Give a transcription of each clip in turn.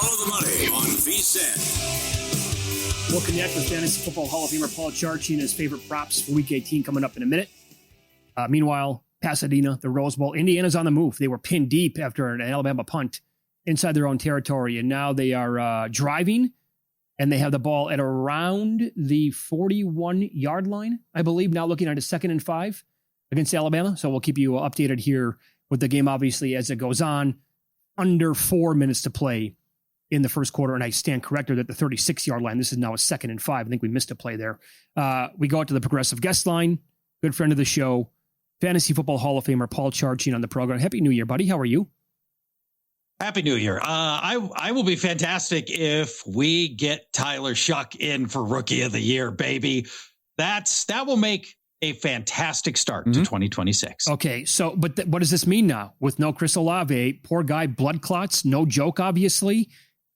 Follow the money on VSiN. We'll connect with Fantasy Football Hall of Famer Paul Charchi and his favorite props for Week 18 coming up in a minute. Meanwhile, Pasadena, the Rose Bowl, Indiana's on the move. They were pinned deep after an Alabama punt inside their own territory, and now they are driving, and they have the ball at around the 41-yard line, I believe, now looking at a 2nd and 5 against Alabama. So we'll keep you updated here with the game, obviously, as it goes on. Under 4 minutes to play in the first quarter, and I stand corrected at the 36-yard line. This is now a 2nd and 5. I think we missed a play there. We go out to the Progressive guest line. Good friend of the show, Fantasy Football Hall of Famer Paul Charchi on the program. Happy New Year, buddy. How are you? Happy New Year. I will be fantastic if we get Tyler Shough in for Rookie of the Year, baby. That will make a fantastic start to 2026. Okay, so, but what does this mean now? With no Chris Olave, poor guy, blood clots, no joke, obviously.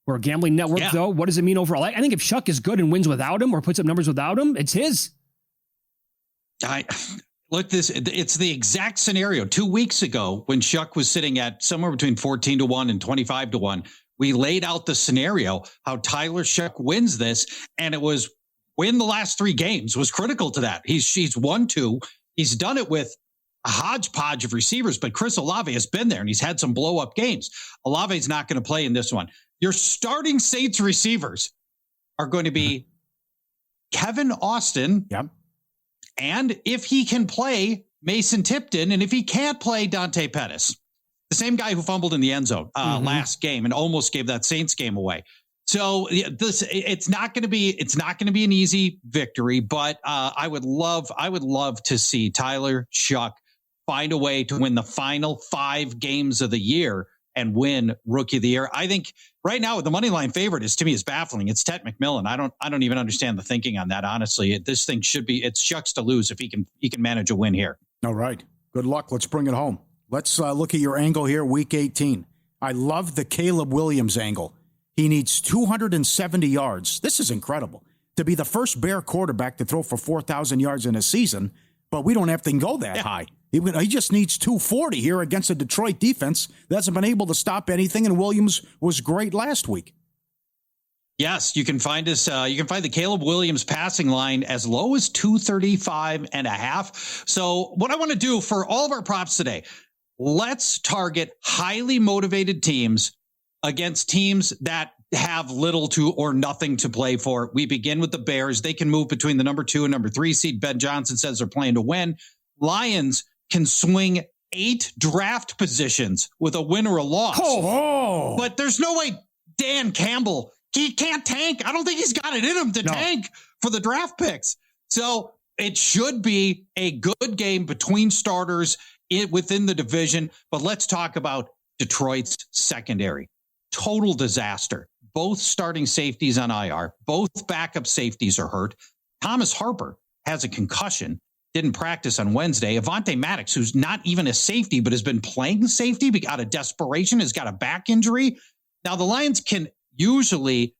We're a gambling network, though. What does it mean overall? I think if Shough is good and wins without him or puts up numbers without him, it's his. It's the exact scenario. 2 weeks ago, when Shough was sitting at somewhere between 14-1 and 25-1, we laid out the scenario how Tyler Shough wins this, and it was win the last 3 games was critical to that. He's won 2. He's done it with a hodgepodge of receivers, but Chris Olave has been there and he's had some blow up games. Olave's not going to play in this one. Your starting Saints receivers are going to be Kevin Austin. Yep. And if he can play, Mason Tipton. And if he can't play, Dante Pettis, the same guy who fumbled in the end zone last game and almost gave that Saints game away. So it's not going to be an easy victory, but I would love to see Tyler Shough find a way to win the final 5 games of the year and win Rookie of the Year. I think right now the money line favorite to me is baffling. It's Ted McMillan. I don't even understand the thinking on that. Honestly, this thing it's Shucks to lose if he can manage a win here. All right. Good luck. Let's bring it home. Let's look at your angle here. Week 18. I love the Caleb Williams angle. He needs 270 yards. This is incredible. To be the first Bear quarterback to throw for 4,000 yards in a season, but we don't have to go that high. He just needs 240 here against a Detroit defense that hasn't been able to stop anything, and Williams was great last week. Yes, you can find us. You can find the Caleb Williams passing line as low as 235.5. So what I want to do for all of our props today, let's target highly motivated teams against teams that have little to or nothing to play for. We begin with the Bears. They can move between the number 2 and number 3 seed. Ben Johnson says they're playing to win. Lions can swing 8 draft positions with a win or a loss. Oh. But there's no way Dan Campbell, he can't tank. I don't think he's got it in him to tank for the draft picks. So it should be a good game between starters within the division. But let's talk about Detroit's secondary. Total disaster. Both starting safeties on IR. Both backup safeties are hurt. Thomas Harper has a concussion. Didn't practice on Wednesday. Avonte Maddox, who's not even a safety, but has been playing safety out of desperation, has got a back injury. Now, the Lions can usually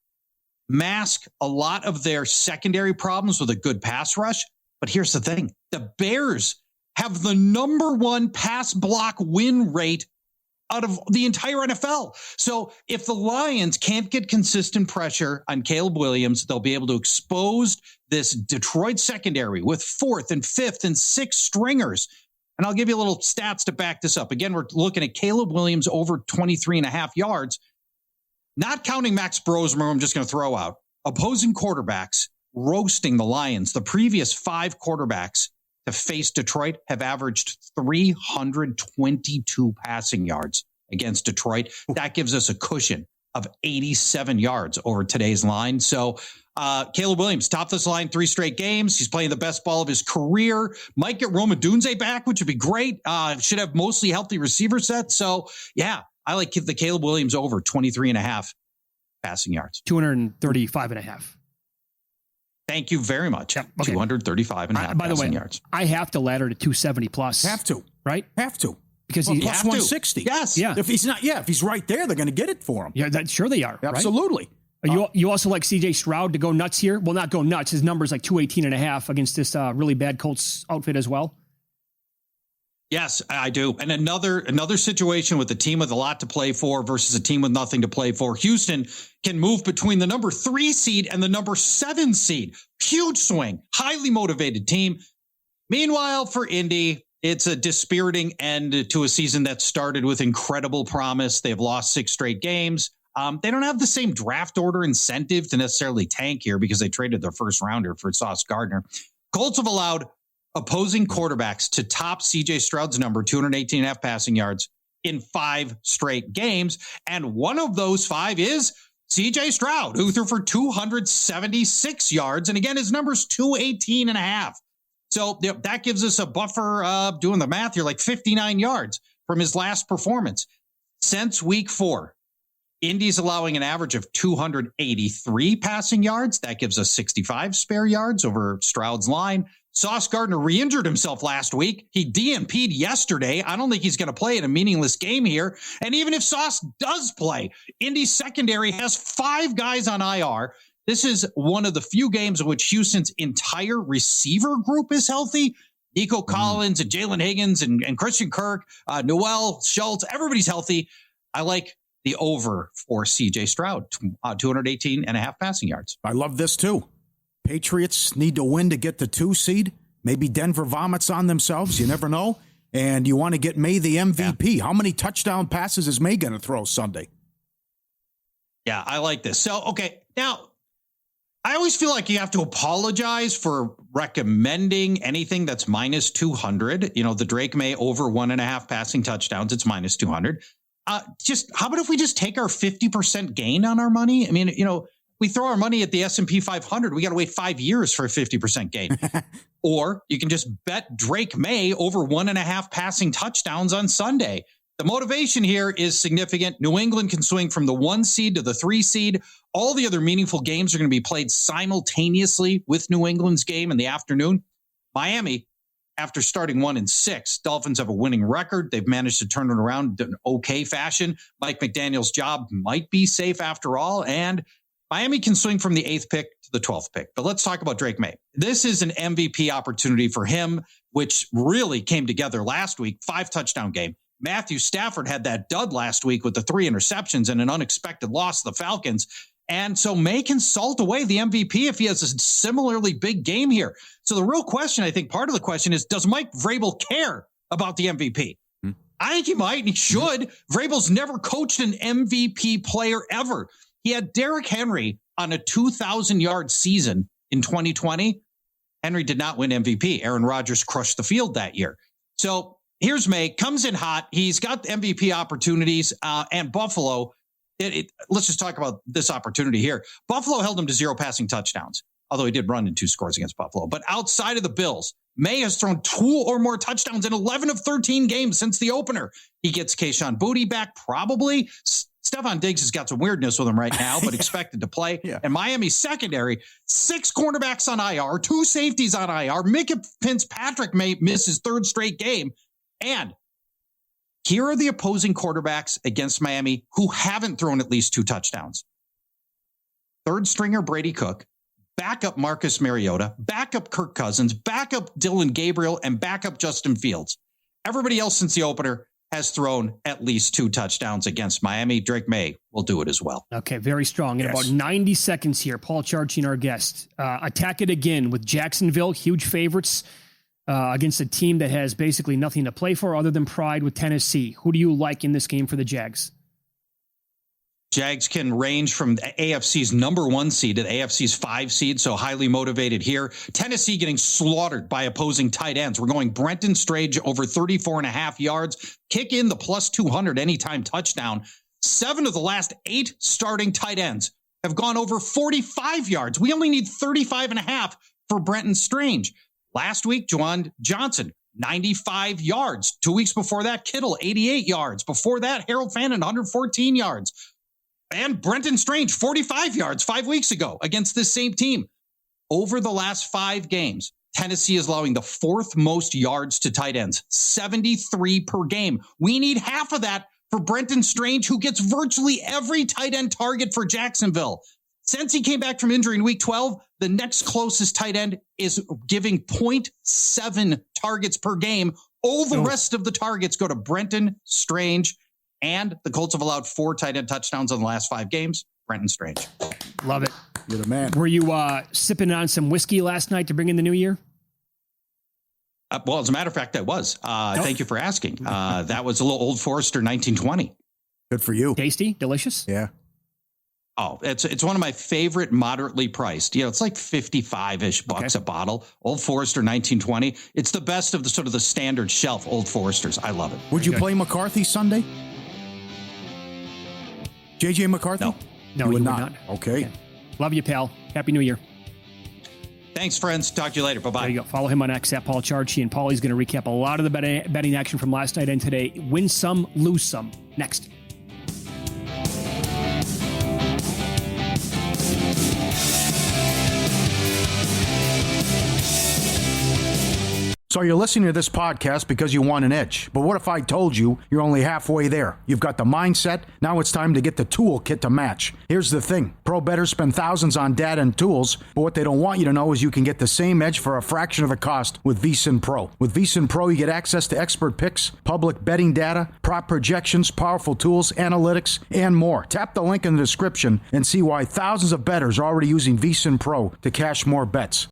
mask a lot of their secondary problems with a good pass rush. But here's the thing. The Bears have the number 1 pass block win rate out of the entire NFL. So if the Lions can't get consistent pressure on Caleb Williams, they'll be able to expose this Detroit secondary with 4th and 5th and 6th stringers. And I'll give you a little stats to back this up. Again, we're looking at Caleb Williams over 23.5 yards, not counting Max Brosmer. I'm just going to throw out opposing quarterbacks roasting the Lions. The previous 5 quarterbacks to face Detroit have averaged 322 passing yards against Detroit. That gives us a cushion of 87 yards over today's line. So Caleb Williams topped this line 3 straight games. He's playing the best ball of his career. Might get Rome Odunze back, which would be great. Should have mostly healthy receiver set. So yeah, I like the Caleb Williams over 23.5 passing yards. 235.5. Thank you very much. Yep. Okay. 235.5 by the way, yards. I have to ladder to 270 plus. Have to. Right? Have to. Because plus have 160. Yes. Yeah. If he's not, if he's right there, they're going to get it for him. Yeah, sure they are. Absolutely. Right? You also like CJ Stroud to go nuts here? Well, not go nuts. His number's like 218.5 against this really bad Colts outfit as well. Yes, I do. And another situation with a team with a lot to play for versus a team with nothing to play for. Houston can move between the number 3 seed and the number 7 seed. Huge swing, highly motivated team. Meanwhile, for Indy, it's a dispiriting end to a season that started with incredible promise. They've lost 6 straight games. They don't have the same draft order incentive to necessarily tank here because they traded their first rounder for Sauce Gardner. Colts have allowed opposing quarterbacks to top CJ Stroud's number, 218.5 passing yards, in 5 straight games. And one of those 5 is CJ Stroud, who threw for 276 yards. And again, his number's 218.5. So that gives us a buffer, doing the math here, like 59 yards from his last performance. Since week 4, Indy's allowing an average of 283 passing yards. That gives us 65 spare yards over Stroud's line. Sauce Gardner re-injured himself last week. He DNP'd yesterday. I don't think he's going to play in a meaningless game here. And even if Sauce does play, Indy's secondary has 5 guys on IR. This is one of the few games in which Houston's entire receiver group is healthy. Nico Collins and Jalen Higgins and Christian Kirk, Noel Schultz, everybody's healthy. I like the over for CJ Stroud, 218.5 passing yards. I love this too. Patriots need to win to get the 2 seed. Maybe Denver vomits on themselves. You never know. And you want to get May the MVP. Yeah. How many touchdown passes is May going to throw Sunday? Yeah, I like this. So, okay, now, I always feel like you have to apologize for recommending anything that's minus 200. You know, the Drake May over 1.5 passing touchdowns, it's minus 200. Just how about if we just take our 50% gain on our money? I mean, you know, we throw our money at the S&P 500. We got to wait 5 years for a 50% gain. Or you can just bet Drake May over 1.5 passing touchdowns on Sunday. The motivation here is significant. New England can swing from the 1 seed to the 3 seed. All the other meaningful games are going to be played simultaneously with New England's game in the afternoon. Miami, after starting 1-6, Dolphins have a winning record. They've managed to turn it around in okay fashion. Mike McDaniel's job might be safe after all. And Miami can swing from the 8th pick to the 12th pick. But let's talk about Drake May. This is an MVP opportunity for him, which really came together last week. 5 touchdown game. Matthew Stafford had that dud last week with the 3 interceptions and an unexpected loss to the Falcons. And so May can salt away the MVP if he has a similarly big game here. So the real question, I think part of the question is, does Mike Vrabel care about the MVP? I think he might and he should. Vrabel's never coached an MVP player ever. He had Derrick Henry on a 2,000-yard season in 2020. Henry did not win MVP. Aaron Rodgers crushed the field that year. So here's May, comes in hot. He's got MVP opportunities, and Buffalo. Let's just talk about this opportunity here. Buffalo held him to 0 passing touchdowns, although he did run in 2 scores against Buffalo. But outside of the Bills, May has thrown 2 or more touchdowns in 11 of 13 games since the opener. He gets Kayshon Boutte back, probably. Stephon Diggs has got some weirdness with him right now, but expected to play. Yeah. And Miami's secondary, 6 cornerbacks on IR, 2 safeties on IR. Micah Fitzpatrick may miss his 3rd straight game. And here are the opposing quarterbacks against Miami who haven't thrown at least 2 touchdowns. 3rd stringer Brady Cook, backup Marcus Mariota, backup Kirk Cousins, backup Dylan Gabriel, and backup Justin Fields. Everybody else since the opener has thrown at least 2 touchdowns against Miami. Drake May will do it as well. Okay, very strong. In about 90 seconds here, Paul Charchian, our guest, attack it again with Jacksonville, huge favorites against a team that has basically nothing to play for other than pride with Tennessee. Who do you like in this game for the Jags? Jags can range from the AFC's number 1 seed to the AFC's 5 seed, so highly motivated here. Tennessee getting slaughtered by opposing tight ends. We're going Brenton Strange over 34.5 yards. Kick in the plus 200 anytime touchdown. 7 of the last 8 starting tight ends have gone over 45 yards. We only need 35.5 for Brenton Strange. Last week, Juwan Johnson, 95 yards. 2 weeks before that, Kittle, 88 yards. Before that, Harold Fannin, 114 yards. And Brenton Strange, 45 yards 5 weeks ago against this same team. Over the last 5 games, Tennessee is allowing the 4th most yards to tight ends, 73 per game. We need half of that for Brenton Strange, who gets virtually every tight end target for Jacksonville. Since he came back from injury in week 12, the next closest tight end is giving 0.7 targets per game All the rest of the targets go to Brenton Strange, and the Colts have allowed 4 tight end touchdowns in the last 5 games. Brenton Strange. Love it. You're the man. Were you sipping on some whiskey last night to bring in the new year? Well, as a matter of fact, I was. Thank you for asking. That was a little Old Forester 1920. Good for you. Tasty, delicious. Yeah. Oh, it's one of my favorite, moderately priced. You know, it's like 55-ish bucks a bottle. Old Forester 1920. It's the best of the sort of the standard shelf Old Foresters. I love it. Would you play McCarthy Sunday? JJ McCarthy? No, you would not. not. Okay. Love you, pal. Happy New Year. Thanks, friends. Talk to you later. Bye-bye. There you go. Follow him on X at Paul Charchi, and Paulie's going to recap a lot of the betting action from last night and today. Win some, lose some. Next. So you're listening to this podcast because you want an edge. But what if I told you you're only halfway there? You've got the mindset. Now it's time to get the toolkit to match. Here's the thing. Pro bettors spend thousands on data and tools, but what they don't want you to know is you can get the same edge for a fraction of the cost with VSiN Pro. With VSiN Pro, you get access to expert picks, public betting data, prop projections, powerful tools, analytics, and more. Tap the link in the description and see why thousands of bettors are already using VSiN Pro to cash more bets.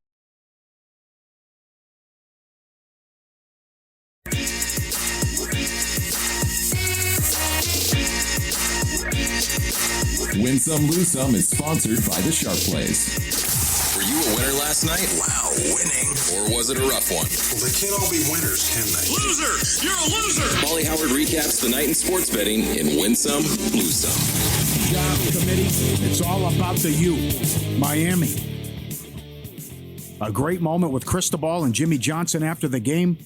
Win Some, Lose Some is sponsored by the Sharp Plays. Were you a winner last night? Wow, winning. Or was it a rough one? Well, they can't all be winners, can they? Loser! You're a loser! Paulie Howard recaps the night in sports betting in Win Some, Lose Some. Job committee, it's all about the U. Miami. A great moment with Cristobal and Jimmy Johnson after the game.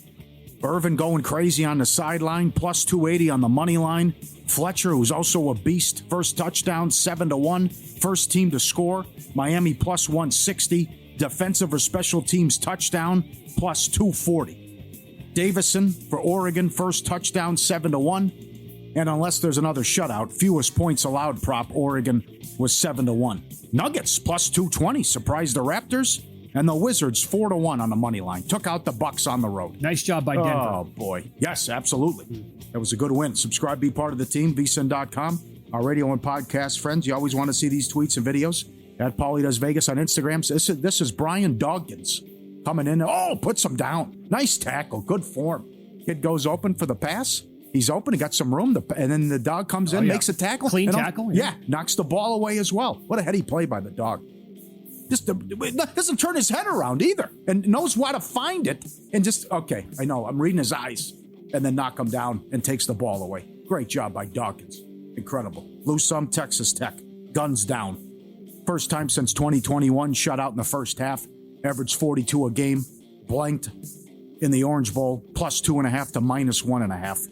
Irvin going crazy on the sideline, plus 280 on the money line. Fletcher, who's also a beast, first touchdown, 7-1, first team to score. Miami plus 160, defensive or special teams touchdown, plus 240. Davison for Oregon, first touchdown, 7-1. And unless there's another shutout, fewest points allowed prop, Oregon was 7-1. Nuggets plus 220, surprised the Raptors. And the Wizards 4-1 on the money line. Took out the Bucks on the road. Nice job by Denver. Oh, boy. Yes, absolutely. That was a good win. Subscribe, be part of the team, vsin.com. Our radio and podcast friends, you always want to see these tweets and videos. At Paulie Does Vegas on Instagram. This is Brian Dawkins coming in. Oh, puts him down. Nice tackle. Good form. Kid goes open for the pass. He's open. He got some room. And then the dog comes in, makes a tackle. Clean tackle. Yeah, knocks the ball away as well. What a heady play by the dog. Just doesn't turn his head around either and knows how to find it and just, okay, I know, I'm reading his eyes, and then knock him down and takes the ball away. Great job by Dawkins. Incredible. Lose some, Texas Tech. Guns down. First time since 2021, shut out in the first half. Averaged 42 a game. Blanked in the Orange Bowl. Plus 2.5 to minus 1.5.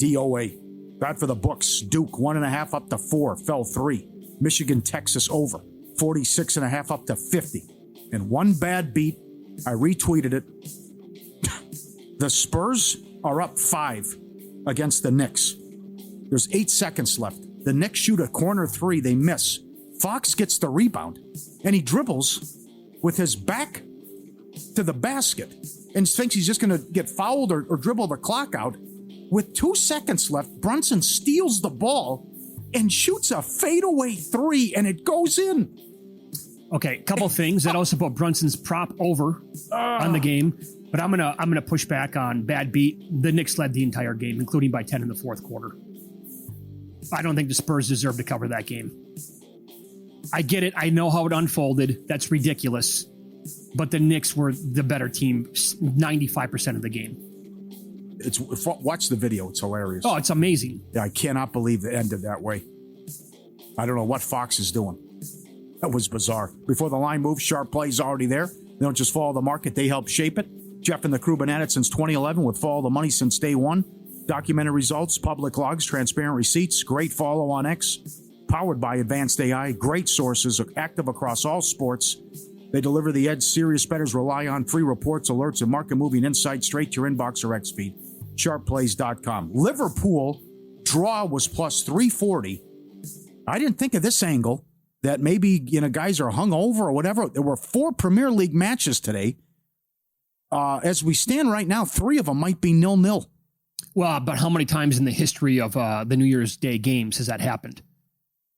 DOA. Bad for the books. Duke 1.5 up to 4. Fell 3. Michigan, Texas over. 46.5 up to 50. And one bad beat, I retweeted it. The Spurs are up 5 against the Knicks. There's 8 seconds left. The Knicks shoot a corner 3. They miss. Fox gets the rebound, and he dribbles with his back to the basket and thinks he's just going to get fouled or dribble the clock out. With 2 seconds left, Brunson steals the ball and shoots a fadeaway 3, and it goes in. Okay, couple things that also put Brunson's prop over on the game, but I'm gonna push back on bad beat. The Knicks led the entire game, including by 10 in the fourth quarter. I don't think the Spurs deserve to cover that game. I get it. I know how it unfolded. That's ridiculous. But the Knicks were the better team 95% of the game. Watch the video. It's hilarious. Oh, it's amazing. Yeah, I cannot believe it ended that way. I don't know what Fox is doing. That was bizarre. Before the line moves, Sharp Plays already there. They don't just follow the market, they help shape it. Jeff and the crew been at it since 2011 with Follow the Money since day one. Documented results, public logs, transparent receipts, great follow on X. Powered by Advanced AI, great sources, active across all sports. They deliver the edge serious bettors rely on, free reports, alerts, and market-moving insights straight to your inbox or X feed. SharpPlays.com. Liverpool draw was plus 340. I didn't think of this angle, that maybe, guys are hungover or whatever. There were 4 Premier League matches today. as we stand right now, 3 of them might be 0-0. Well, but how many times in the history of the New Year's Day games has that happened?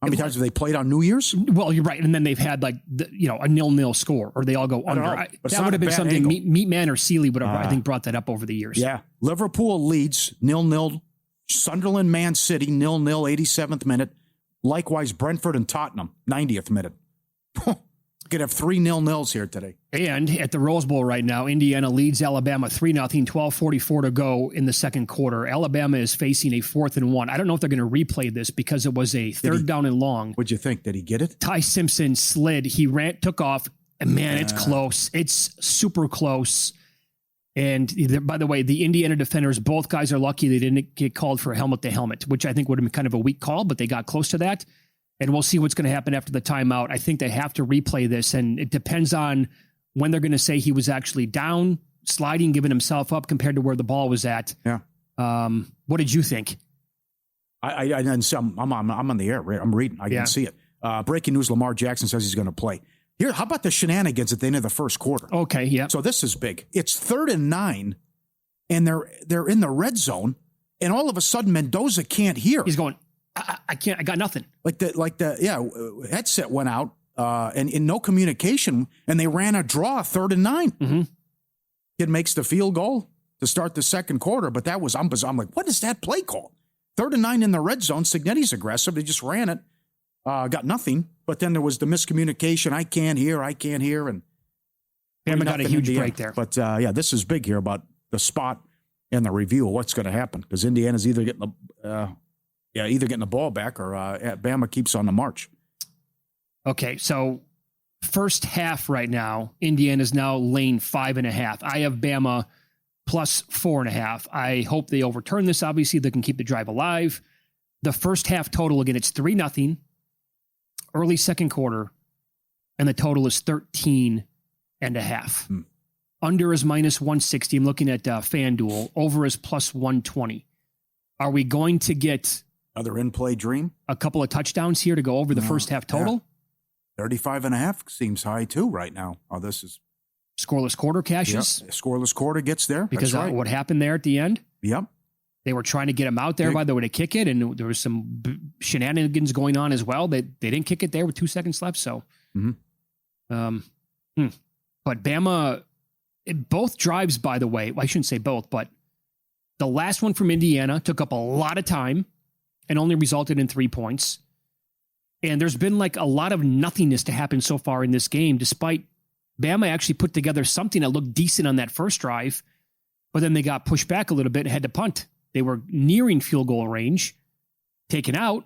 How many times have they played on New Year's? Well, you're right. And then they've had like, a 0-0 score, or they all go under. That would have been something Meatman or Seeley would have, I think, brought that up over the years. Yeah. Liverpool leads 0-0. Sunderland, Man City, 0-0, 87th minute. Likewise, Brentford and Tottenham, 90th minute. Could have 3 0-0s here today. And at the Rose Bowl right now, Indiana leads Alabama 3-0, 12:44 to go in the second quarter. Alabama is facing a 4th and 1. I don't know if they're going to replay this because it was a third down and long. What'd you think? Did he get it? Ty Simpson slid. He took off. And man, it's close. It's super close. And by the way, the Indiana defenders, both guys are lucky they didn't get called for helmet to helmet, which I think would have been kind of a weak call, but they got close to that. And we'll see what's going to happen after the timeout. I think they have to replay this, and it depends on when they're going to say he was actually down, sliding, giving himself up compared to where the ball was at. Yeah. What did you think? I didn't see. I'm on the air. I'm reading. I didn't see it. Breaking news: Lamar Jackson says he's going to play. Here, how about the shenanigans at the end of the first quarter? Okay, yeah. So this is big. It's 3rd and 9, and they're in the red zone, and all of a sudden Mendoza can't hear. He's going, I can't. I got nothing. Headset went out, and in no communication, and they ran a draw 3rd and 9. Mm-hmm. Kid makes the field goal to start the second quarter, but that was I'm like, what is that play call? 3rd and 9 in the red zone. Signetti's aggressive. They just ran it, got nothing. But then there was the miscommunication. I can't hear, and Bama got a huge break there. But this is big here about the spot and the review of what's going to happen because Indiana's either getting the ball back or Bama keeps on the march. Okay, so first half right now, Indiana's now laying 5.5. I have Bama plus 4.5. I hope they overturn this. Obviously, they can keep the drive alive. The first half total, again, it's 3-0, early second quarter, and the total is 13.5. Under is minus 160. I'm looking at FanDuel. Over is plus 120. Are we going to get another in-play dream? A couple of touchdowns here to go over the first half total? 35.5 seems high too right now. Oh, this is scoreless quarter cashes. Yep. Scoreless quarter gets there because that's right. What happened there at the end? Yep. They were trying to get him out there, by the way, to kick it, and there was some shenanigans going on as well. They didn't kick it there with 2 seconds left. So, but Bama, both drives, by the way, I shouldn't say both, but the last one from Indiana took up a lot of time and only resulted in 3 points. And there's been like a lot of nothingness to happen so far in this game, despite Bama actually put together something that looked decent on that first drive, but then they got pushed back a little bit and had to punt. They were nearing field goal range, taken out,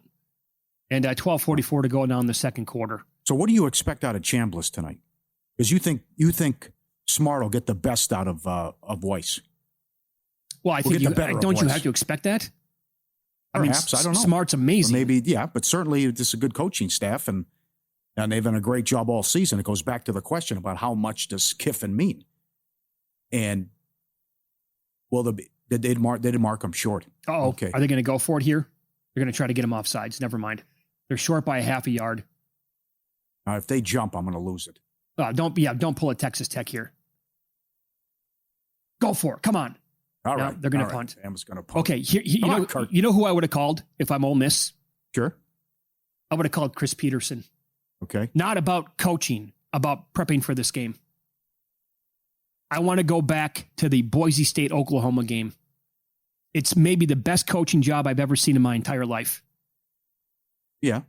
and 12:44 to go now in the second quarter. So what do you expect out of Chambliss tonight? Because you think Smart will get the best out of Weiss. Well, I think don't you have to expect that? Perhaps, I don't know. Smart's amazing. Or maybe, yeah, but certainly this is a good coaching staff, and they've done a great job all season. It goes back to the question about how much does Kiffin mean? And, well, they did mark him short. Oh, okay. Are they going to go for it here? They're going to try to get him offsides. Never mind. They're short by a half a yard. If they jump, I'm going to lose it. Don't pull a Texas Tech here. Go for it. Come on. All right. They're going to punt. Bama's going to punt. Okay. You know who I would have called if I'm Ole Miss? Sure. I would have called Chris Peterson. Okay. Not about coaching, about prepping for this game. I want to go back to the Boise State-Oklahoma game. It's maybe the best coaching job I've ever seen in my entire life. Yeah.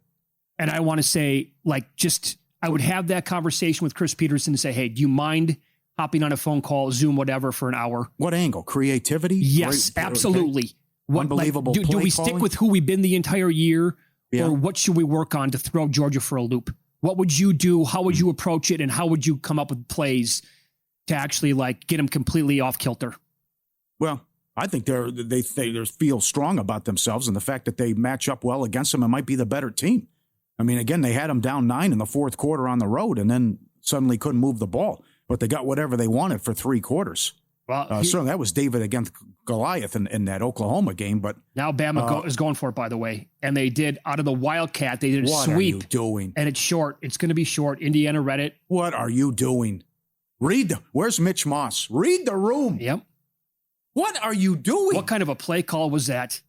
And I want to say, I would have that conversation with Chris Peterson and say, hey, do you mind hopping on a phone call, Zoom, whatever, for an hour? What angle? Creativity? Yes, absolutely. Okay. Unbelievable do we stick with who we've been the entire year? Yeah. Or what should we work on to throw Georgia for a loop? What would you do? How would you approach it? And how would you come up with plays to actually get them completely off kilter? Well, I think they feel strong about themselves and the fact that they match up well against them and might be the better team. I mean, again, they had them down 9 in the fourth quarter on the road and then suddenly couldn't move the ball. But they got whatever they wanted for 3 quarters. Well, certainly that was David against Goliath in that Oklahoma game. But now Bama is going for it, by the way. And they did, out of the Wildcat, they did a sweep. What are you doing? And it's short. It's going to be short. Indiana read it. What are you doing? Where's Mitch Moss? Read the room. Yep. What are you doing? What kind of a play call was that?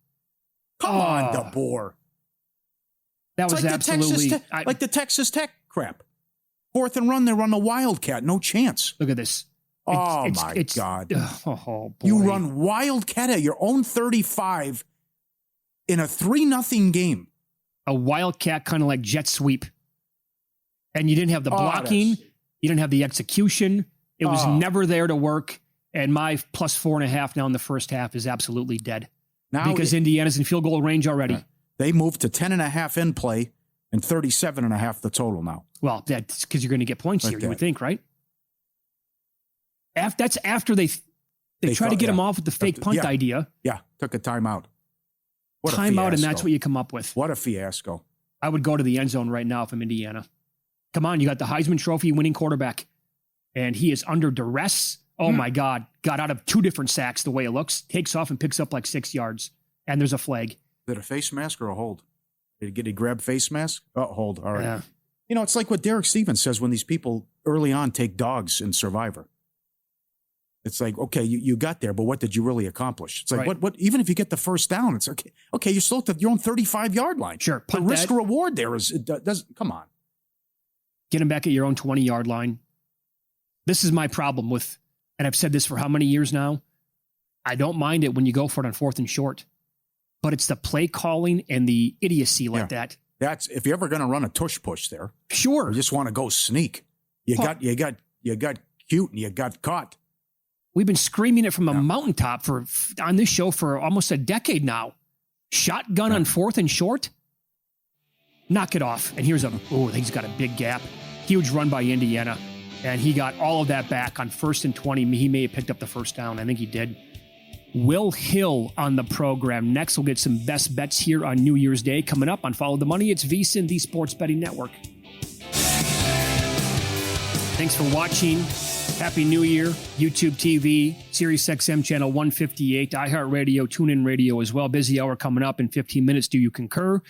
Come on, DeBoer. That was like absolutely like the Texas Tech crap. 4th and run, they run a Wildcat. No chance. Look at this. My God. Oh, boy. You run Wildcat at your own 35 in a 3-0 game. A Wildcat kind of like jet sweep. And you didn't have the blocking. You didn't have the execution. It was never there to work. And my plus 4.5 now in the first half is absolutely dead. Now because Indiana's in field goal range already. They moved to 10.5 in play and 37.5 the total now. Well, that's because you're going to get points here, you would think, right? That's after they try to get him off with the fake punt idea. Yeah, took a timeout. Timeout, and that's what you come up with. What a fiasco. I would go to the end zone right now if I'm Indiana. Come on, you got the Heisman Trophy winning quarterback, and he is under duress. Oh, my God. Got out of 2 different sacks the way it looks. Takes off and picks up like 6 yards, and there's a flag. Is it a face mask or a hold? Did he grab face mask? Oh, hold. All right. Yeah. You know, it's like what Derek Stevens says when these people early on take dogs in Survivor. It's like, okay, you got there, but what did you really accomplish? It's like, what? Even if you get the first down, it's okay. Okay, you're still at your own 35-yard line. Sure. The risk reward there doesn't, come on. Get him back at your own 20-yard line. This is my problem with, and I've said this for how many years now? I don't mind it when you go for it on 4th and short, but it's the play calling and the idiocy like that. That's if you're ever going to run a tush push there. Sure. You just want to go sneak. You got cute and you got caught. We've been screaming it from a mountaintop on this show for almost a decade now. Shotgun on 4th and short. Knock it off. And here's he's got a big gap. Huge run by Indiana. And he got all of that back on 1st and 20. He may have picked up the first down. I think he did. Will Hill on the program. Next, we'll get some best bets here on New Year's Day. Coming up on Follow the Money, it's VSiN, the Sports Betting Network. Thanks for watching. Happy New Year. YouTube TV, Sirius XM channel 158, iHeartRadio, TuneIn Radio as well. Busy hour coming up in 15 minutes. Do you concur?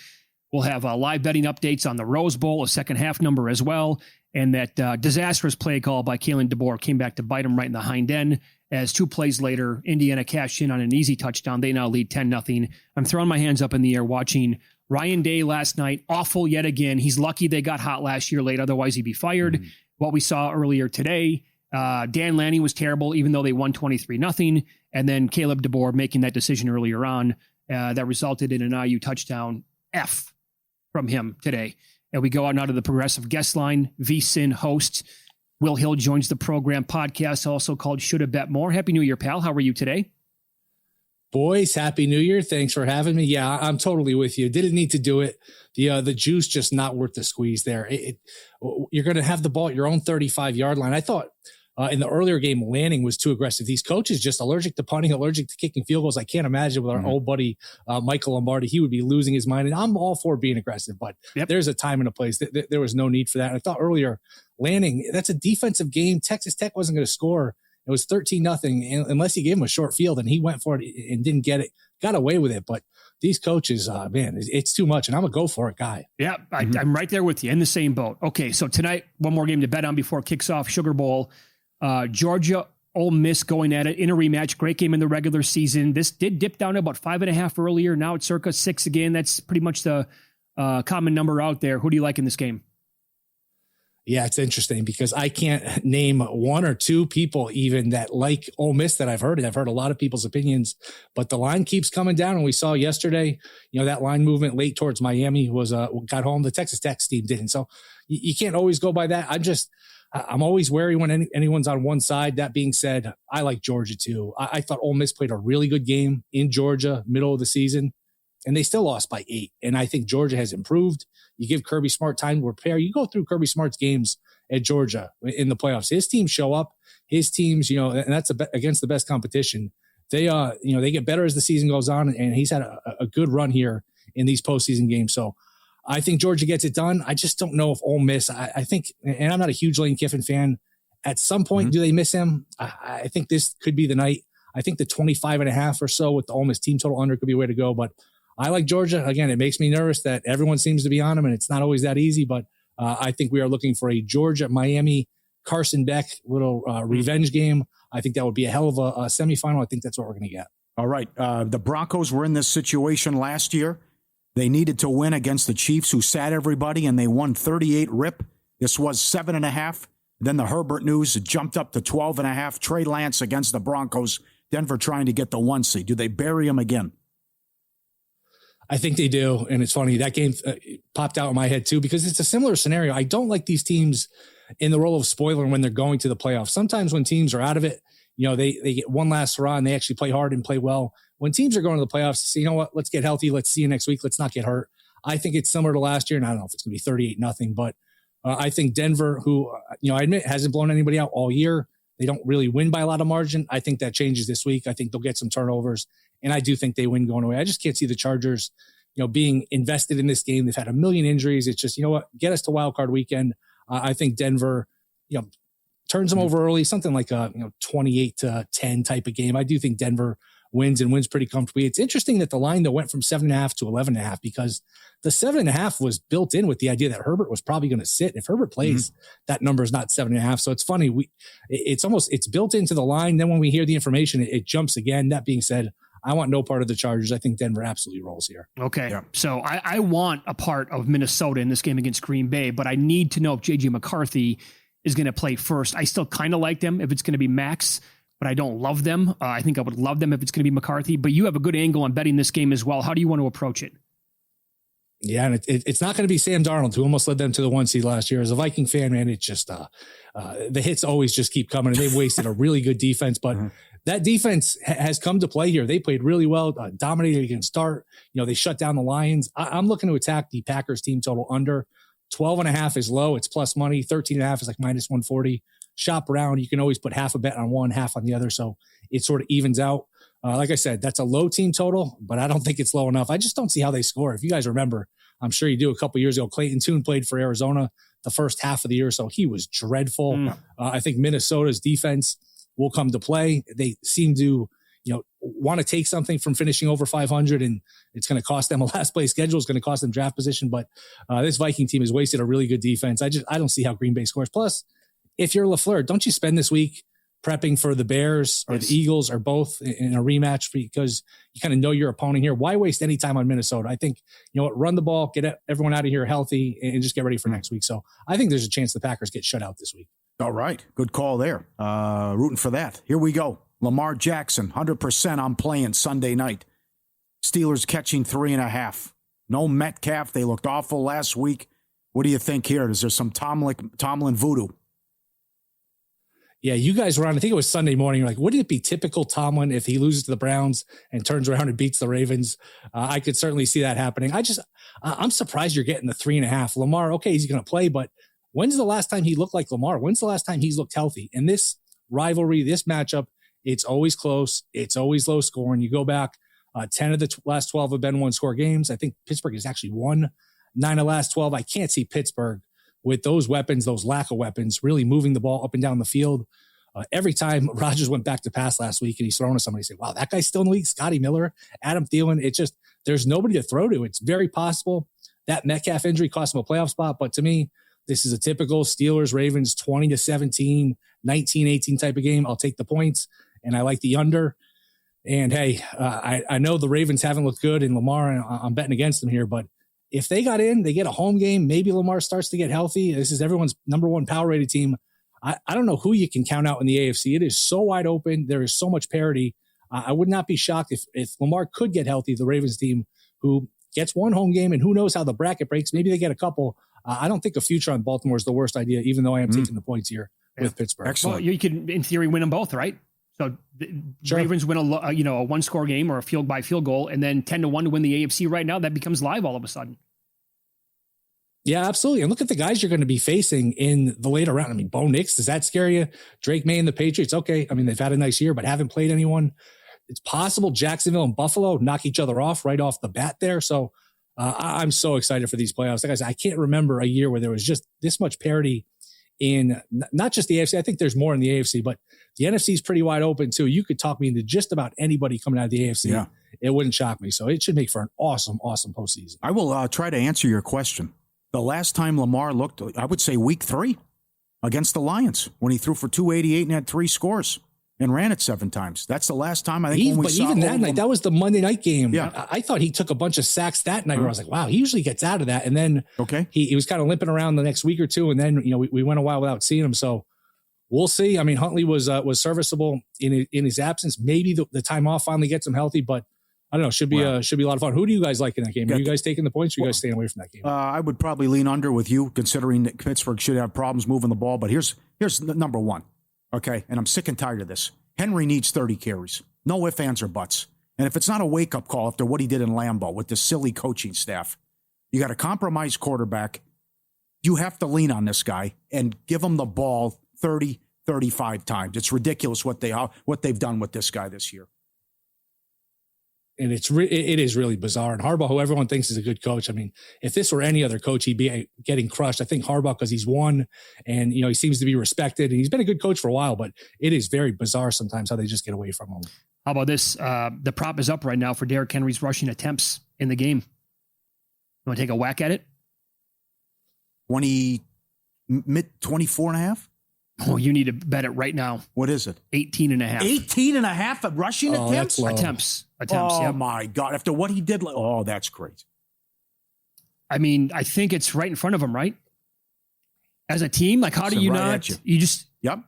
We'll have live betting updates on the Rose Bowl, a second half number as well. And that disastrous play call by Kalen DeBoer came back to bite him right in the hind end. As 2 plays later, Indiana cashed in on an easy touchdown. They now lead 10-0. I'm throwing my hands up in the air watching Ryan Day last night. Awful yet again. He's lucky they got hot last year late. Otherwise, he'd be fired. What we saw earlier today, Dan Lanning was terrible, even though they won 23-0. And then Caleb DeBoer making that decision earlier on that resulted in an IU touchdown F from him today. And we go out now to the Progressive Guest Line. VSiN host Will Hill joins the program. Podcast also called Shoulda Bet More. Happy New Year, pal. How are you today? Boys, Happy New Year. Thanks for having me. Yeah, I'm totally with you. Didn't need to do it. The juice just not worth the squeeze there. You're going to have the ball at your own 35-yard line. I thought in the earlier game, Lanning was too aggressive. These coaches just allergic to punting, allergic to kicking field goals. I can't imagine with our old buddy Michael Lombardi. He would be losing his mind. And I'm all for being aggressive, but there's a time and a place. There was no need for that. And I thought earlier, Lanning, that's a defensive game. Texas Tech wasn't going to score. It was 13-0 unless you gave him a short field, and he went for it and didn't get it. Got away with it, but these coaches, man, it's too much, and I'm a go for it guy. Yeah, I'm right there with you in the same boat. Okay, so tonight, one more game to bet on before it kicks off. Sugar Bowl, Georgia, Ole Miss going at it in a rematch. Great game in the regular season. This did dip down to about 5.5 earlier. Now it's circa 6 again. That's pretty much the common number out there. Who do you like in this game? Yeah, it's interesting because I can't name 1 or 2 people even that like Ole Miss that I've heard. I've heard a lot of people's opinions, but the line keeps coming down. And we saw yesterday, that line movement late towards Miami was got home. The Texas Tech team didn't. So you can't always go by that. I'm always wary when anyone's on one side. That being said, I like Georgia too. I thought Ole Miss played a really good game in Georgia, middle of the season, and they still lost by 8. And I think Georgia has improved. You give Kirby Smart time to prepare. You go through Kirby Smart's games at Georgia in the playoffs. His teams show up. His teams, and that's against the best competition. They, they get better as the season goes on, and he's had a good run here in these postseason games. So I think Georgia gets it done. I just don't know if Ole Miss, I think, and I'm not a huge Lane Kiffin fan. At some point, do they miss him? I think this could be the night. I think the 25.5 or so with the Ole Miss team total under could be a way to go, but I like Georgia. Again, it makes me nervous that everyone seems to be on them, and it's not always that easy. But I think we are looking for a Georgia-Miami Carson Beck, little revenge game. I think that would be a hell of a semifinal. I think that's what we're going to get. All right. The Broncos were in this situation last year. They needed to win against the Chiefs, who sat everybody, and they won 38 rip. This was 7.5. Then the Herbert news jumped up to 12.5. Trey Lance against the Broncos. Denver trying to get the 1 seed. Do they bury him again? I think they do. And it's funny, that game popped out in my head too, because it's a similar scenario. I don't like these teams in the role of spoiler when they're going to the playoffs. Sometimes when teams are out of it, they get one last hurrah and they actually play hard and play well. When teams are going to the playoffs, say, you know what, let's get healthy. Let's see you next week. Let's not get hurt. I think it's similar to last year. And I don't know if it's going to be 38-0, but I think Denver, who, I admit hasn't blown anybody out all year. They don't really win by a lot of margin. I think that changes this week. I think they'll get some turnovers, and I do think they win going away. I just can't see the Chargers, being invested in this game. They've had a million injuries. It's just, get us to wild card weekend. I think Denver, turns them over early, something like a 28-10 type of game. I do think Denver wins and wins pretty comfortably. It's interesting that the line though went from 7.5 to 11.5, because the 7.5 was built in with the idea that Herbert was probably going to sit. If Herbert plays, that number is not 7.5. So it's funny. It's built into the line. Then when we hear the information, it jumps again. That being said, I want no part of the Chargers. I think Denver absolutely rolls here. Okay. Yeah. So I want a part of Minnesota in this game against Green Bay, but I need to know if JJ McCarthy is going to play first. I still kind of like them if it's going to be Max, but I don't love them. I think I would love them if it's going to be McCarthy, but you have a good angle on betting this game as well. How do you want to approach it? Yeah, and it's not going to be Sam Darnold, who almost led them to the 1 seed last year. As a Viking fan, man, it's just the hits always just keep coming, and they've wasted a really good defense. But that defense has come to play here. They played really well, dominated against Dart. They shut down the Lions. I'm looking to attack the Packers team total under. 12.5 is low. It's plus money. 13.5 is like minus 140. Shop around. You can always put half a bet on one, half on the other. So it sort of evens out. Like I said, that's a low team total, but I don't think it's low enough. I just don't see how they score. If you guys remember, I'm sure you do, a couple years ago, Clayton Tune played for Arizona the first half of the year, so he was dreadful. I think Minnesota's defense will come to play. They seem to, want to take something from finishing over 500, and it's going to cost them a last place schedule. It's going to cost them draft position, but this Viking team has wasted a really good defense. I don't see how Green Bay scores. Plus, if you're LaFleur, don't you spend this week prepping for the Bears or the Eagles or both in a rematch, because you kind of know your opponent here? Why waste any time on Minnesota? I think, run the ball, get everyone out of here healthy, and just get ready for next week. So I think there's a chance the Packers get shut out this week. All right. Good call there. Rooting for that. Here we go. Lamar Jackson, 100% I'm playing Sunday night. Steelers catching 3.5. No Metcalf. They looked awful last week. What do you think here? Is there some Tomlin voodoo? Yeah, you guys were on, I think it was Sunday morning. You're like, wouldn't it be typical Tomlin if he loses to the Browns and turns around and beats the Ravens? I could certainly see that happening. I'm surprised you're getting the 3.5. Lamar, okay, he's going to play, but when's the last time he looked like Lamar? When's the last time he's looked healthy? In this rivalry, this matchup, it's always close. It's always low scoring. You go back, 10 of the last 12 have been one-score games. I think Pittsburgh has actually won 9 of the last 12. I can't see Pittsburgh with those weapons, those lack of weapons, really moving the ball up and down the field. Every time Rodgers went back to pass last week and he's throwing to somebody, say, wow, that guy's still in the league. Scotty Miller, Adam Thielen. It's just, there's nobody to throw to. It's very possible that Metcalf injury cost him a playoff spot. But to me, this is a typical Steelers, Ravens, 20-17, 19-18 type of game. I'll take the points, and I like the under. And hey, I know the Ravens haven't looked good, and Lamar, I'm betting against them here, but if they got in, they get a home game, maybe Lamar starts to get healthy. This is everyone's number one power rated team. I don't know who you can count out in the AFC. It is so wide open. There is so much parity. I would not be shocked if Lamar could get healthy, the Ravens team, who gets one home game, and who knows how the bracket breaks. Maybe they get a couple. I don't think a future on Baltimore is the worst idea, even though I am taking the points here with Pittsburgh. Excellent. Well, you could, in theory, win them both, right? So the Ravens win a one-score game or a field goal, and then 10-1 to win the AFC right now. That becomes live all of a sudden. Yeah, absolutely. And look at the guys you're going to be facing in the later round. I mean, Bo Nix, does that scare you? Drake May and the Patriots. Okay. I mean, they've had a nice year, but haven't played anyone. It's possible Jacksonville and Buffalo knock each other off right off the bat there. So I'm so excited for these playoffs. Like I said, I can't remember a year where there was just this much parity in not just the AFC. I think there's more in the AFC, but the NFC is pretty wide open too. You could talk me into just about anybody coming out of the AFC. Yeah. It wouldn't shock me. So it should make for an awesome, awesome postseason. I will try to answer your question. The last time Lamar looked, I would say week 3. against the Lions when he threw for 288 and had 3 scores and ran it 7 times. That's the last time I think when we saw even that night, that was the Monday night game. Yeah. I thought he took a bunch of sacks that night where I was like, wow, he usually gets out of that. And then he was kind of limping around the next week or two. And then, we went a while without seeing him. So we'll see. I mean, Huntley was serviceable in his absence. Maybe the time off finally gets him healthy, but I don't know. Should be a lot of fun. Who do you guys like in that game? Are you guys taking the points or are you guys staying away from that game? I would probably lean under with you, considering that Pittsburgh should have problems moving the ball. But here's number one. Okay. And I'm sick and tired of this. Henry needs 30 carries. No ifs, ands, or buts. And if it's not a wake-up call after what he did in Lambeau with the silly coaching staff, you got a compromised quarterback. You have to lean on this guy and give him the ball 30, 35 times. It's ridiculous what they've done with this guy this year. And it is really bizarre. And Harbaugh, who everyone thinks is a good coach, I mean, if this were any other coach, he'd be getting crushed. I think Harbaugh, because he's won and, he seems to be respected and he's been a good coach for a while, but it is very bizarre sometimes how they just get away from him. How about this? The prop is up right now for Derrick Henry's rushing attempts in the game. You want to take a whack at it? 24 and a half? Oh, you need to bet it right now. What is it? 18 and a half. 18 and a half of rushing attempts? Attempts. Oh, yep. my God. After what he did, that's great. I mean, I think it's right in front of him, right? As a team, like, how do you not? You just, yep.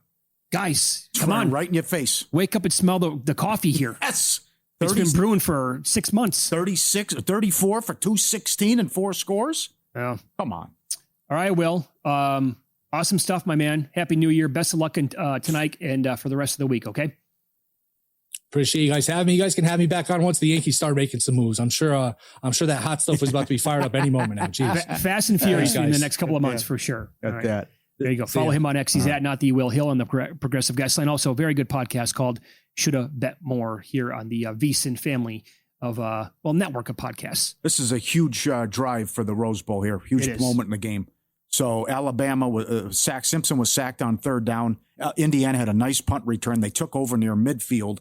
Guys, come on. Right in your face. Wake up and smell the coffee here. Yes. It's been brewing for 6 months. 36 or 34 for 216 and 4 scores? Yeah. Come on. All right, Will. Awesome stuff, my man. Happy New Year. Best of luck tonight and for the rest of the week, okay? Appreciate you guys having me. You guys can have me back on once the Yankees start making some moves. I'm sure that hot stuff is about to be fired up any moment now. Jeez. Fast and furious in the next couple of months for sure. Got that. There you go. Follow him on X. He's at Not the Will Hill on the Progressive Guest Line. Also, a very good podcast called Shoulda Bet More here on the VSiN family of network of podcasts. This is a huge drive for the Rose Bowl here. Huge moment in the game. So Alabama was Simpson was sacked on 3rd down. Indiana had a nice punt return. They took over near midfield.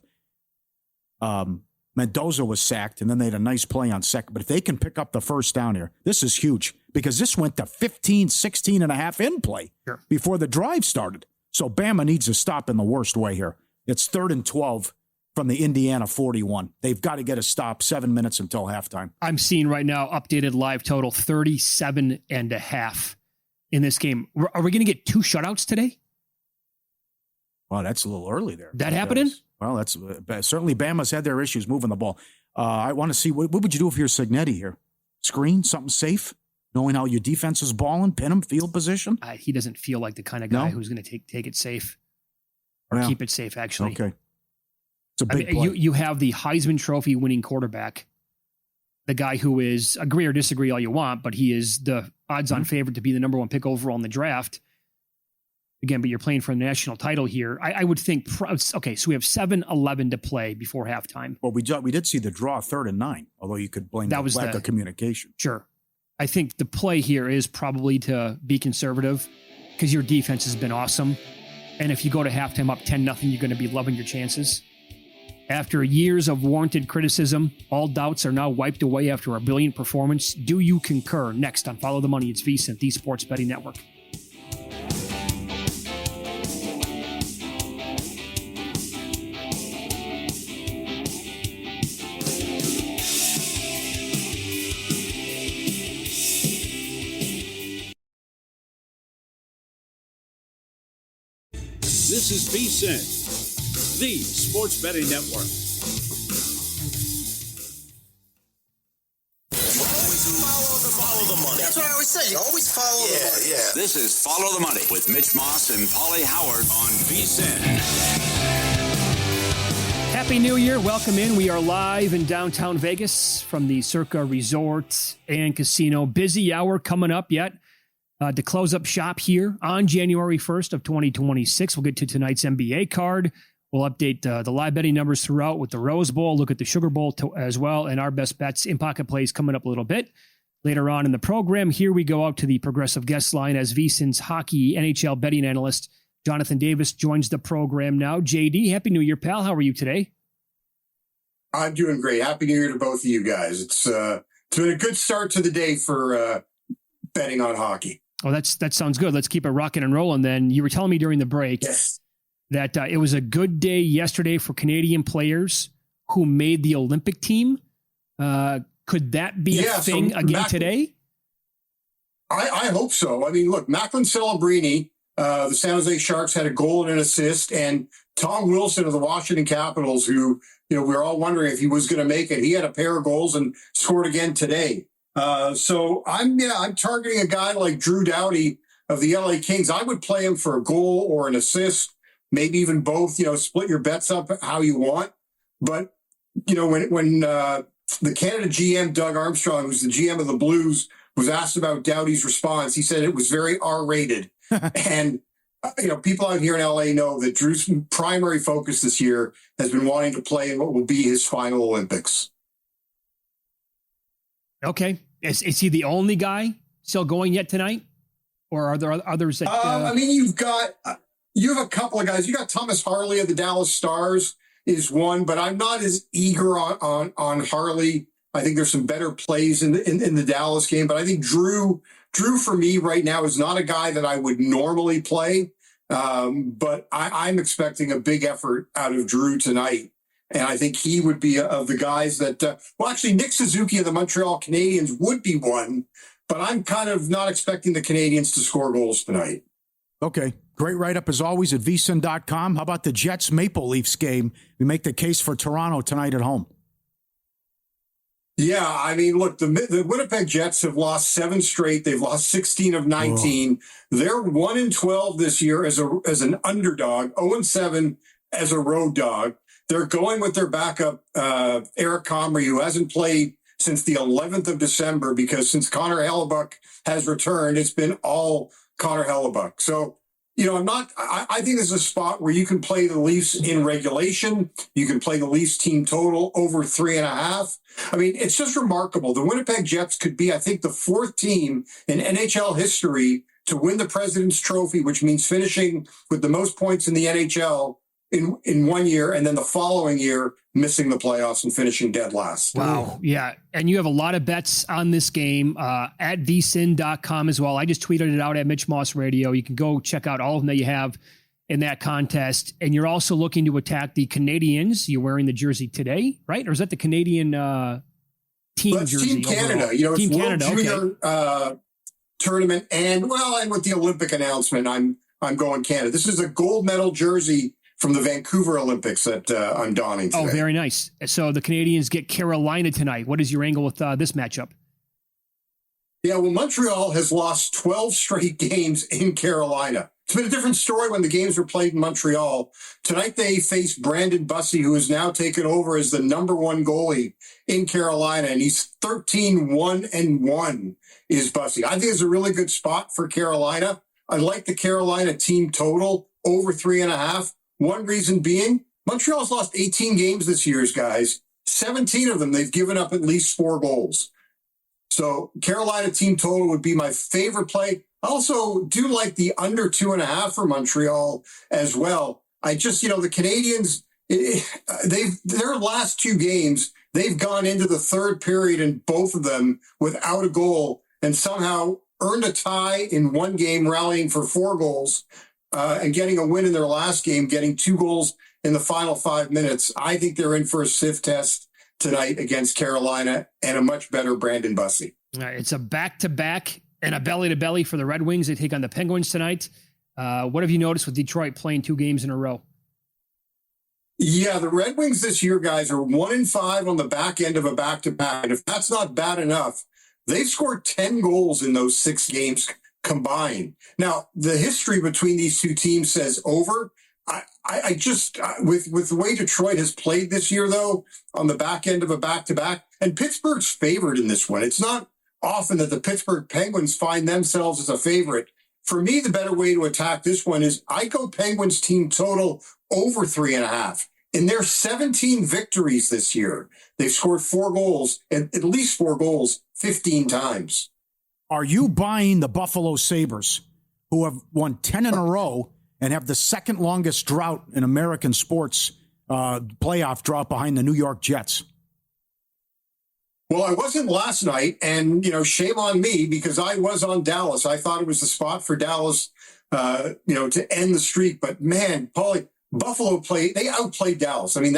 Mendoza was sacked, and then they had a nice play on second. But if they can pick up the 1st down here, this is huge because this went to 15, 16 and a half in play before the drive started. So Bama needs to stop in the worst way here. It's 3rd and 12 from the Indiana 41. They've got to get a stop 7 minutes until halftime. I'm seeing right now updated live total 37 and a half in this game. Are we going to get 2 shutouts today? Well, that's a little early there. That happening? Well, that's certainly Bama's had their issues moving the ball. I want to see what would you do if you're Cignetti here? Screen something safe, knowing how your defense is balling, pin him, field position. He doesn't feel like the kind of guy who's going to take it safe or keep it safe. Actually, okay. It's a big play. You have the Heisman Trophy winning quarterback, the guy who is, agree or disagree all you want, but he is the odds-on favorite to be the number 1 pick overall in the draft. Again, but you're playing for a national title here. I would think, okay, so we have 7-11 to play before halftime. Well, we did see the draw 3rd and 9, although you could blame the lack of communication. Sure. I think the play here is probably to be conservative because your defense has been awesome. And if you go to halftime up 10-0, you're going to be loving your chances. After years of warranted criticism, all doubts are now wiped away after a brilliant performance. Do you concur? Next on Follow the Money, it's VSiN, the Sports Betting Network. This is VSiN, the Sports Betting Network. Follow the money. That's what I always say. You always follow the money. Yeah. This is Follow the Money with Mitch Moss and Paulie Howard on VSiN. Happy New Year. Welcome in. We are live in downtown Vegas from the Circa Resort and Casino. Busy hour coming up yet. To close up shop here on January 1st of 2026. We'll get to tonight's NBA card. We'll update the live betting numbers throughout with the Rose Bowl, look at the Sugar Bowl as well, and our best bets in pocket plays coming up a little bit later on in the program. Here we go out to the Progressive Guest Line as VSiN's hockey NHL betting analyst Jonathan Davis joins the program now. JD, Happy New Year, pal. How are you today? I'm doing great. Happy New Year to both of you guys. It's been a good start to the day for betting on hockey. Oh, that sounds good. Let's keep it rocking and rolling then. You were telling me during the break that it was a good day yesterday for Canadian players who made the Olympic team. Could that be a thing again today? I hope so. I mean, look, Macklin Celebrini, the San Jose Sharks, had a goal and an assist, and Tom Wilson of the Washington Capitals, who, we were all wondering if he was going to make it. He had a pair of goals and scored again today. So I'm targeting a guy like Drew Doughty of the LA Kings. I would play him for a goal or an assist, maybe even both. Split your bets up how you want. But when the Canada GM Doug Armstrong, who's the GM of the Blues, was asked about Doughty's response, he said it was very R-rated. And people out here in LA know that Drew's primary focus this year has been wanting to play in what will be his final Olympics. Okay. Is he the only guy still going yet tonight? Or are there others that... I mean, you have a couple of guys. You got Thomas Harley of the Dallas Stars is one, but I'm not as eager on Harley. I think there's some better plays in the Dallas game, but I think Drew for me right now is not a guy that I would normally play. But I'm expecting a big effort out of Drew tonight. And I think he would be of the guys that, actually Nick Suzuki of the Montreal Canadiens would be one, but I'm kind of not expecting the Canadiens to score goals tonight. Okay. Great write-up as always at vsin.com. How about the Jets Maple Leafs game? We make the case for Toronto tonight at home. Yeah, I mean, look, the Winnipeg Jets have lost 7 straight. They've lost 16 of 19. Oh. They're 1-12 this year as an underdog, 0-7 as a road dog. They're going with their backup, Eric Comrie, who hasn't played since the 11th of December because since Connor Hellebuck has returned, it's been all Connor Hellebuck. So, I think this is a spot where you can play the Leafs in regulation. You can play the Leafs team total over 3.5. I mean, it's just remarkable. The Winnipeg Jets could be, I think, the 4th team in NHL history to win the President's Trophy, which means finishing with the most points in the NHL in 1 year, and then the following year missing the playoffs and finishing dead last. Wow. Yeah. And you have a lot of bets on this game at vsin.com as well. I just tweeted it out at Mitch Moss Radio. You can go check out all of them that you have in that contest. And you're also looking to attack the Canadians. You're wearing the jersey today, right? Or is that the Canadian team jersey? Team Canada. Team it's Canada. World Junior tournament. And with the Olympic announcement, I'm going Canada. This is a gold medal jersey from the Vancouver Olympics that I'm donning today. Oh, very nice. So the Canadians get Carolina tonight. What is your angle with this matchup? Yeah, well, Montreal has lost 12 straight games in Carolina. It's been a different story when the games were played in Montreal. Tonight they face Brandon Bussey, who has now taken over as the number 1 goalie in Carolina, and he's 13-1-1 is Bussey. I think it's a really good spot for Carolina. I like the Carolina team total over 3.5. One reason being, Montreal's lost 18 games this year, guys. 17 of them, they've given up at least 4 goals. So Carolina team total would be my favorite play. I also do like the under 2.5 for Montreal as well. I just, the Canadians, their last 2 games, they've gone into the 3rd period in both of them without a goal and somehow earned a tie in one game, rallying for 4 goals. And getting a win in their last game, getting 2 goals in the final 5 minutes. I think they're in for a stiff test tonight against Carolina and a much better Brandon Bussey. It's a back-to-back and a belly-to-belly for the Red Wings. They take on the Penguins tonight. What have you noticed with Detroit playing 2 games in a row? Yeah, the Red Wings this year, guys, are 1-5 on the back end of a back-to-back. And if that's not bad enough, they've scored 10 goals in those 6 games combined. Now, the history between these 2 teams says over. I just, with the way Detroit has played this year, though, on the back end of a back-to-back, and Pittsburgh's favored in this one. It's not often that the Pittsburgh Penguins find themselves as a favorite. For me, the better way to attack this one is I go Penguins team total over 3.5. In their 17 victories this year, they've scored 4 goals, at least 4 goals, 15 times. Are you buying the Buffalo Sabres, who have won 10 in a row and have the 2nd longest drought in American sports, playoff drought behind the New York Jets? Well, I wasn't last night, and, shame on me because I was on Dallas. I thought it was the spot for Dallas, to end the streak. But, man, Paulie, Buffalo they outplayed Dallas. I mean,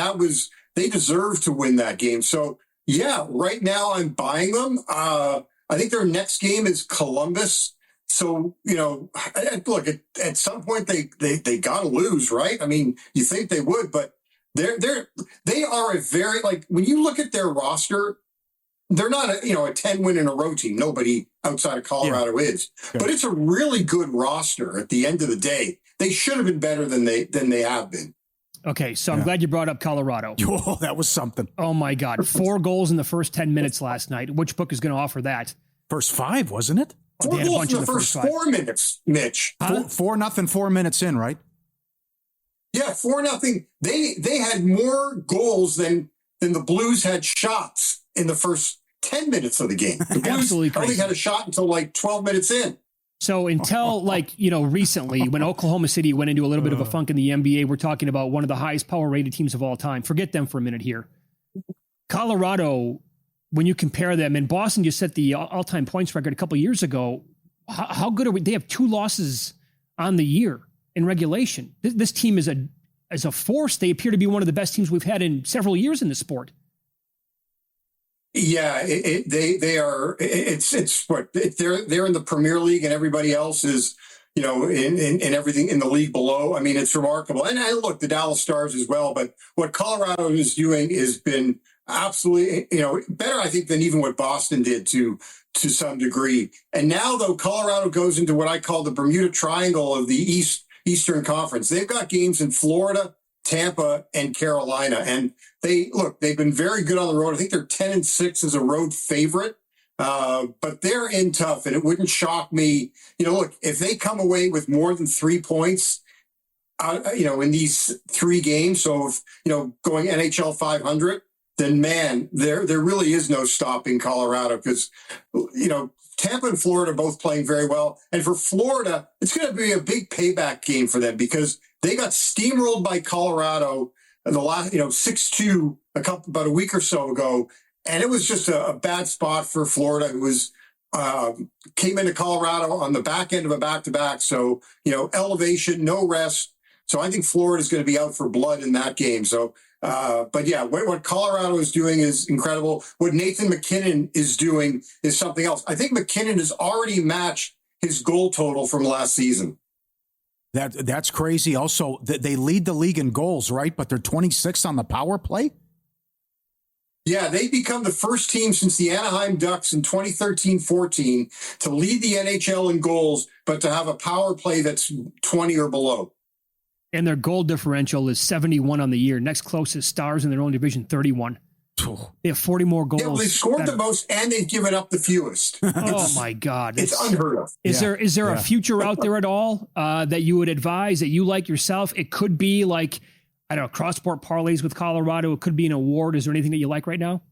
they deserved to win that game. So, yeah, right now I'm buying them. I think their next game is Columbus. So, look, at some point they got to lose, right? I mean, you think they would, but they are a very, when you look at their roster, they're not a 10 win in a row team. Nobody outside of Colorado is, but it's a really good roster at the end of the day. They should have been better than they have been. Okay, so I'm glad you brought up Colorado. Oh, that was something. Oh my God, 4 goals in the first 10 minutes last night. Which book is going to offer that? First 5, wasn't it? 4 goals in the first 4 minutes, Mitch. Huh? 4-0, 4 minutes in, right? Yeah, 4-0. They had more goals than the Blues had shots in the first 10 minutes of the game. The Blues only had a shot until 12 minutes in. So until recently, when Oklahoma City went into a little bit of a funk in the NBA, we're talking about one of the highest power rated teams of all time. Forget them for a minute here. Colorado, when you compare them, and Boston just set the all-time points record a couple of years ago. How good are we? They have 2 losses on the year in regulation. This team is a force. They appear to be one of the best teams we've had in several years in the sport. Yeah, they are. They're in the Premier League, and everybody else is, in everything in the league below. I mean, it's remarkable. And look, the Dallas Stars as well. But what Colorado is doing has been absolutely, better, I think, than even what Boston did to some degree. And now, though, Colorado goes into what I call the Bermuda Triangle of the Eastern Conference. They've got games in Florida, Tampa, and Carolina. And they've been very good on the road. I think they're 10-6 as a road favorite. But they're in tough, and it wouldn't shock me. Look, if they come away with more than 3 points, in these 3 games, so if, going NHL 500, then man, there really is no stopping Colorado because, Tampa and Florida are both playing very well. And for Florida, it's going to be a big payback game for them because they got steamrolled by Colorado in the last, 6-2 about a week or so ago. And it was just a bad spot for Florida, who was came into Colorado on the back end of a back-to-back. So, elevation, no rest. So I think Florida is going to be out for blood in that game. So, but yeah, what Colorado is doing is incredible. What Nathan McKinnon is doing is something else. I think McKinnon has already matched his goal total from last season. That's crazy. Also, they lead the league in goals, right? But they're 26th on the power play. Yeah, they become the first team since the Anaheim Ducks in 2013-14 to lead the NHL in goals, but to have a power play that's 20 or below. And their goal differential is 71 on the year. Next closest, Stars in their own division, 31. They have 40 more goals. Yeah, well, they've scored the most and they've given up the fewest. Oh my God. It's unheard of. Is there a future out there at all that you would advise, that you like yourself? It could be like, I don't know, cross-sport parlays with Colorado. It could be an award. Is there anything that you like right now?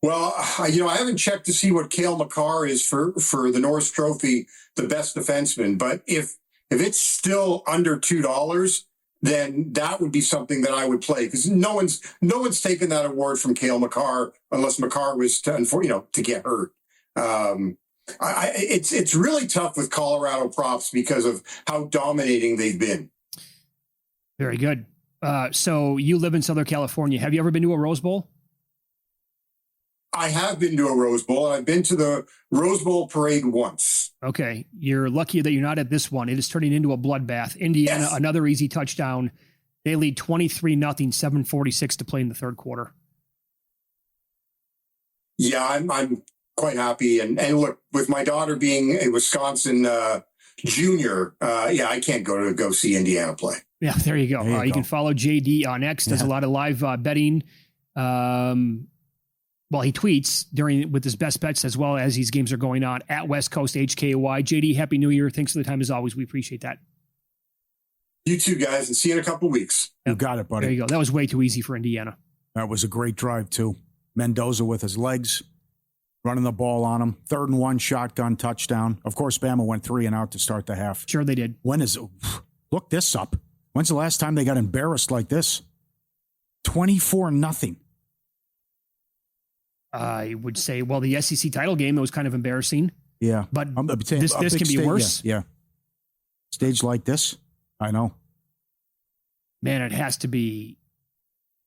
Well, I haven't checked to see what Cale Makar is for the Norris Trophy, the best defenseman. But if it's still under $2, then that would be something that I would play because no one's taken that award from Cale Makar unless Makar was to get hurt. It's really tough with Colorado props because of how dominating they've been. Very good. So you live in Southern California. Have you ever been to a Rose Bowl? I have been to a Rose Bowl. I've been to the Rose Bowl parade once. Okay. You're lucky that you're not at this one. It is turning into a bloodbath. Indiana, yes. Another easy touchdown. They lead 23-0, 7:46 to play in the third quarter. Yeah, I'm quite happy. And look, with my daughter being a Wisconsin junior, I can't go see Indiana play. Yeah, there you go. You can follow JD on X. Does a lot of live betting. He tweets with his best bets as well as these games are going on at West Coast HKY. JD, Happy New Year. Thanks for the time as always. We appreciate that. You too, guys, and see you in a couple of weeks. You got it, buddy. There you go. That was way too easy for Indiana. That was a great drive, too. Mendoza with his legs, running the ball on him. 3rd and 1, shotgun touchdown. Of course, Bama went 3 and out to start the half. Sure they did. Look this up. When's the last time they got embarrassed like this? 24-0. I would say, well, the SEC title game, it was kind of embarrassing. Yeah. But saying, this can be worse. Yeah. Stage like this, I know. Man, it has to be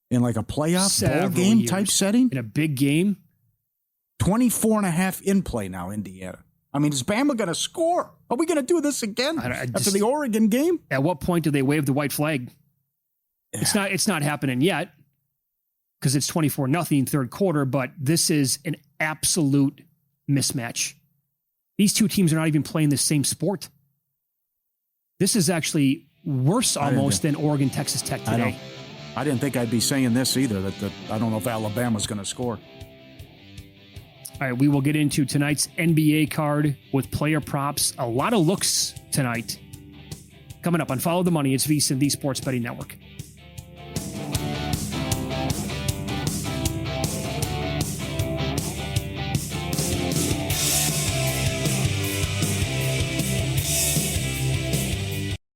in like a playoff bowl several game years. type setting. In a big game. 24.5 in play now, Indiana. I mean, is Bama going to score? Are we going to do this again after the Oregon game? At what point do they wave the white flag? Yeah. It's not happening yet because it's 24-0 third quarter, but this is an absolute mismatch. These two teams are not even playing the same sport. This is actually worse almost than Oregon, Texas Tech today. I didn't think I'd be saying this either, that I don't know if Alabama's going to score. All right, we will get into tonight's NBA card with player props. A lot of looks tonight. Coming up on Follow the Money, it's VSiN, the Sports Betting Network.